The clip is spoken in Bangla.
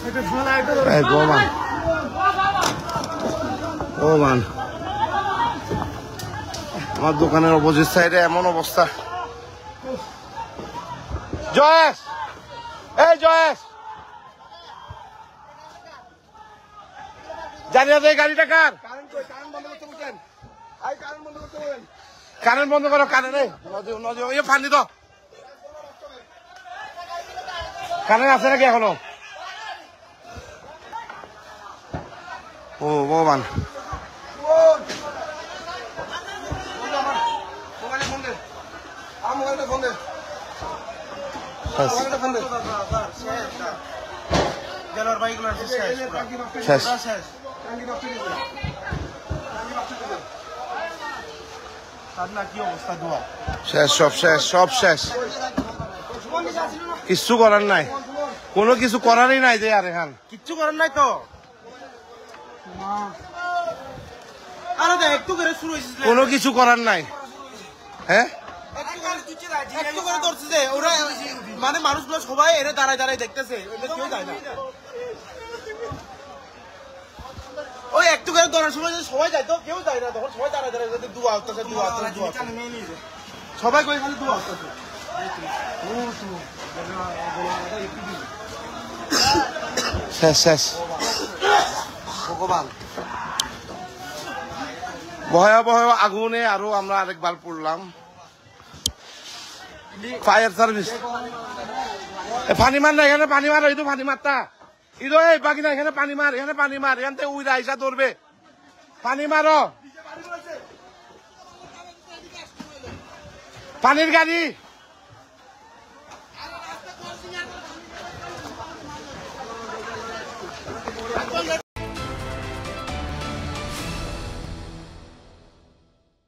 Hey, go man. Oh man. আমার দোকানের অপোজিট সাইডে এমন অবস্থা। জয়েশ, এই জয়েশ, জানি না এই গাড়িটা কার? কারেন্ট বন্ধ করো, কারেন্ট ফান্দি তো কারেন্ট আছে নাকি এখনো? ও ভগবান, শেষ, সব শেষ, সব শেষ, কিচ্ছু করার নাই, কোনো কিছু করারই নাই যে আর এখান কিচ্ছু করার নাই তো, কোনো কিছু করার নাই। হ্যাঁ মানে মানুষগুলো সবাই এরা দাঁড়ায় দাঁড়ায় দেখতেছে, কেউ যায় না। ওই একটু করে ধরার সময় সবাই যায় তো কেউ যায় না, তখন সবাই দাঁড়ায় দাঁড়ায় দুয়া আসতেছে, দুয়া আসতেছে, সবাই কই খালি দুয়া আসতেছে। শেষ শেষ, ভগবান ভয়াবহ আগুনে আরো আমরা আরেকবার পড়লাম। ফায়ার সার্ভিস পানি মার না, এখানে পানি মার, ইদু পানি মারতা, ইদু এই বাকি না, এখানে পানি মার, এখানে পানি মার, এখান থেকে উইরা আইসা ধরবে, পানি মারো, পানির গাড়ি।